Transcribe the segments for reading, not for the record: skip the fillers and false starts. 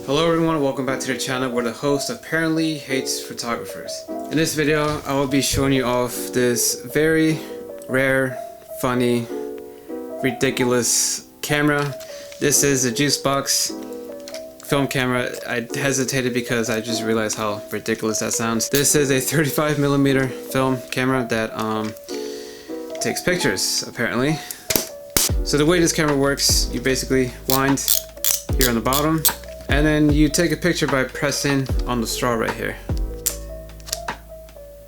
Hello everyone, welcome back to the channel where the host apparently hates photographers. In this video, I will be showing you off this very rare, funny, ridiculous camera. This is a Juicebox film camera. I hesitated because I just realized how ridiculous that sounds. This is a 35mm film camera that takes pictures, apparently. So the way this camera works, you basically wind here on the bottom, and then you take a picture by pressing on the straw right here.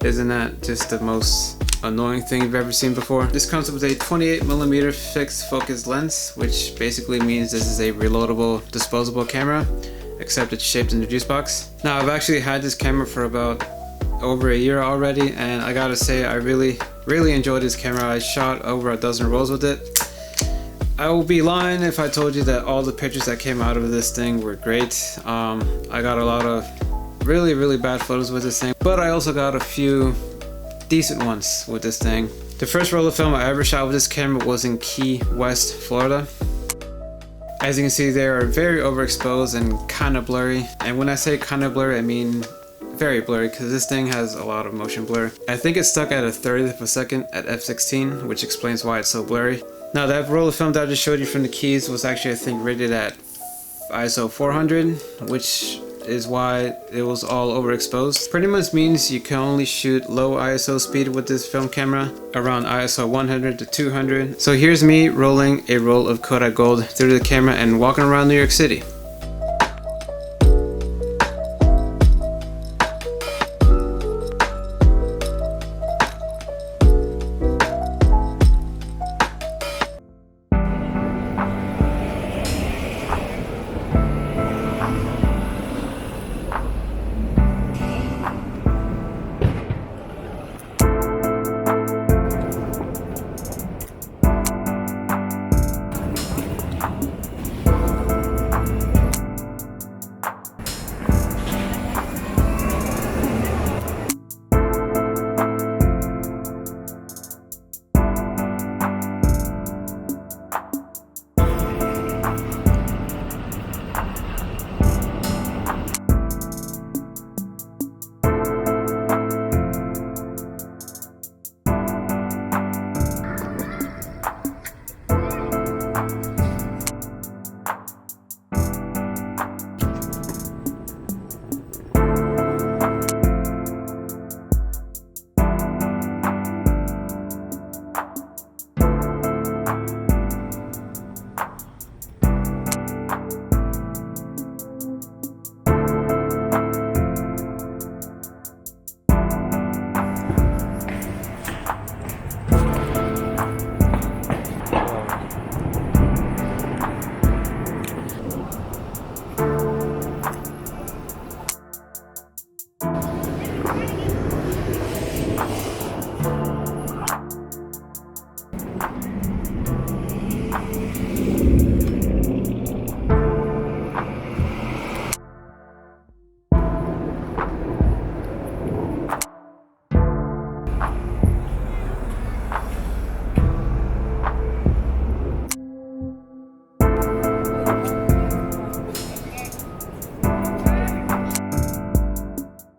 Isn't that just the most annoying thing you've ever seen before? This comes with a 28mm fixed focus lens, which basically means this is a reloadable, disposable camera, except it's shaped in the juice box. Now, I've actually had this camera for about over a year already, and I gotta say I really enjoyed this camera. I shot over a dozen rolls with it. I will be lying if I told you that all the pictures that came out of this thing were great. I got a lot of really bad photos with this thing, but I also got a few decent ones with this thing. The first roll of film I ever shot with this camera was in Key West, Florida. As you can see, they are very overexposed and kind of blurry. And when I say kind of blurry, I mean very blurry, because this thing has a lot of motion blur. I think it's stuck at a 30th of a second at f16, which explains why it's so blurry. Now, that roll of film that I just showed you from the Keys was actually, I think, rated at ISO 400, which is why it was all overexposed. Pretty much means you can only shoot low ISO speed with this film camera, around ISO 100 to 200. So here's me rolling a roll of Kodak Gold through the camera and walking around New York City.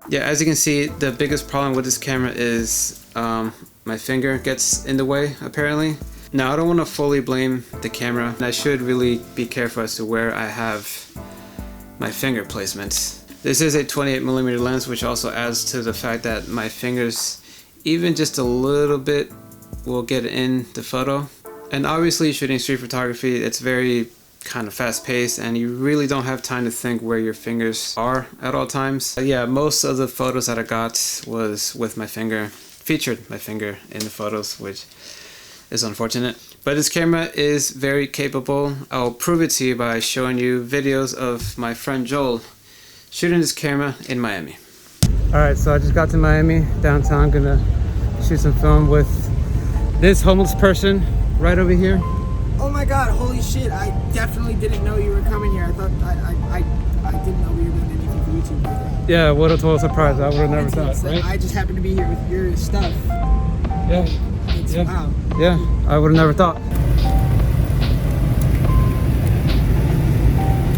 Yeah, as you can see, the biggest problem with this camera is my finger gets in the way, apparently. Now, I don't want to fully blame the camera, and I should really be careful as to where I have my finger placement. This is a 28mm lens, which also adds to the fact that my fingers, even just a little bit, will get in the photo. And obviously, shooting street photography, it's very kind of fast paced, and you really don't have time to think where your fingers are at all times. Yeah, most of the photos that I got was with my finger, featured my finger in the photos, which is unfortunate. But this camera is very capable. I'll prove it to you by showing you videos of my friend Joel shooting this camera in Miami. Alright, so I just got to Miami, downtown, gonna shoot some film with this homeless person right over here. Oh my god, holy shit, I definitely didn't know you were coming here. I thought, I didn't know we were doing anything for YouTube like that. Yeah, what a total surprise. I would have never thought, right? I just happened to be here with your stuff. Yeah. Wow. Yeah, I would have never thought.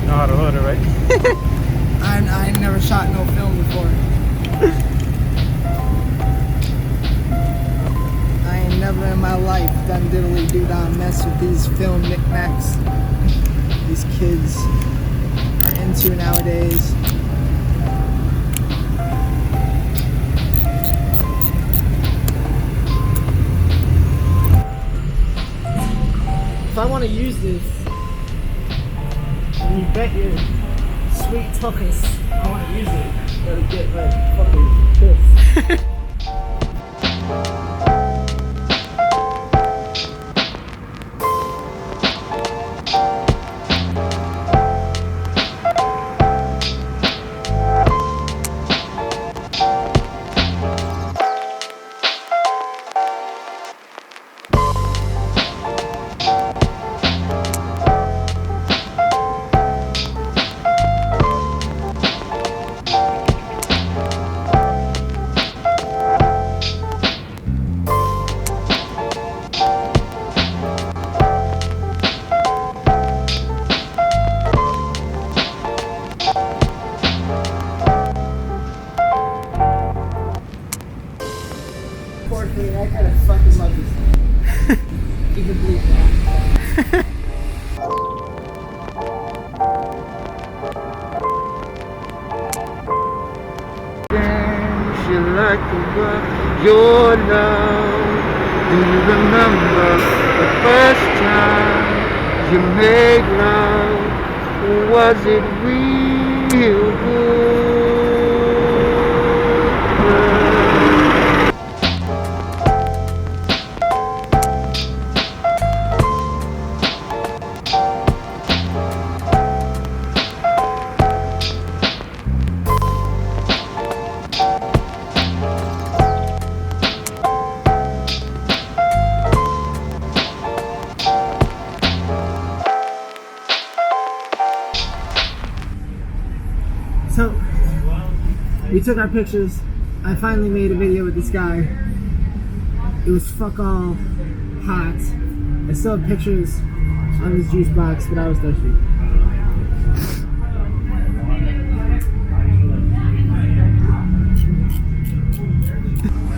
Know how to load it, right? mess with these film knickknacks these kids are into nowadays. If I want to use this, and you bet your sweet tuckers I want to use it, gotta get like fucking pissed. Poor thing, I kind of fucking love this thing. You can believe that. You like your love. Do you remember the first time you made love? Was it real good? So, we took our pictures. I finally made a video with this guy. It was fuck all hot. I still have pictures on this juice box, but I was thirsty.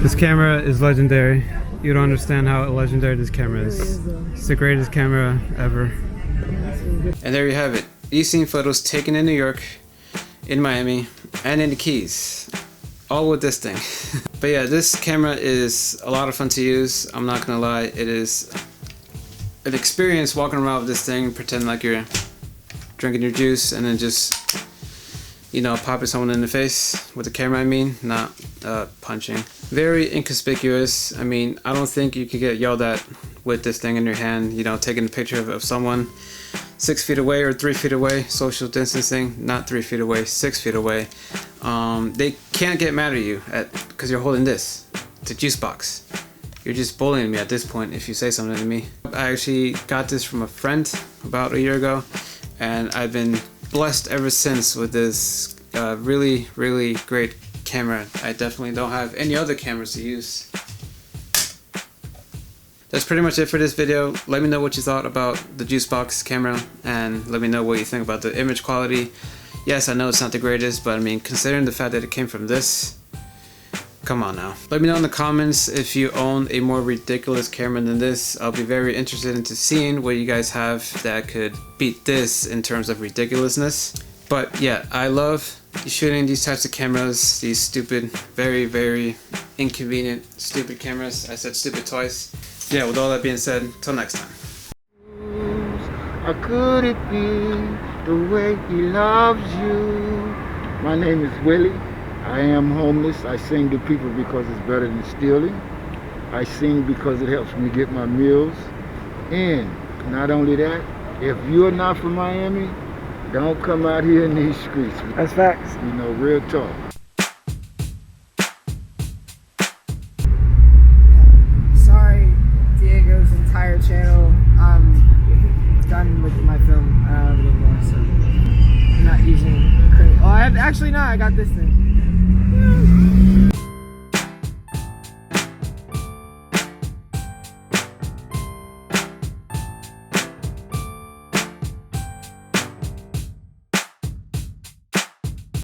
This camera is legendary. You don't understand how legendary this camera is. It's the greatest camera ever. And there you have it. You've seen photos taken in New York, in Miami, and in the Keys, all with this thing. But yeah, this camera is a lot of fun to use. I'm not gonna lie, it is an experience walking around with this thing, pretending like you're drinking your juice, and then just, you know, popping someone in the face with the camera. I mean, not punching. Very inconspicuous. I mean, I don't think you could get yelled at with this thing in your hand, you know, taking a picture of someone 6 feet away or 3 feet away, social distancing, not 3 feet away, 6 feet away. They can't get mad at you because you're holding this. It's a juice box. You're just bullying me at this point if you say something to me. I actually got this from a friend about a year ago, and I've been blessed ever since with this really, really great camera. I definitely don't have any other cameras to use. That's pretty much it for this video. Let me know what you thought about the Juicebox camera, and let me know what you think about the image quality. Yes, I know it's not the greatest, but I mean, considering the fact that it came from this, come on now. Let me know in the comments if you own a more ridiculous camera than this. I'll be very interested into seeing what you guys have that could beat this in terms of ridiculousness. But yeah, I love shooting these types of cameras, these stupid, very, very inconvenient, stupid cameras. I said stupid twice. Yeah, with all that being said, till next time. How could it be the way he loves you? My name is Willie. I am homeless. I sing to people because it's better than stealing. I sing because it helps me get my meals. And not only that, if you're not from Miami, don't come out here in these streets. That's facts. You know, real talk. Sorry, Diego's entire channel. I'm done with my film. I don't have it anymore, so I'm not using. Oh, actually no, I got this thing.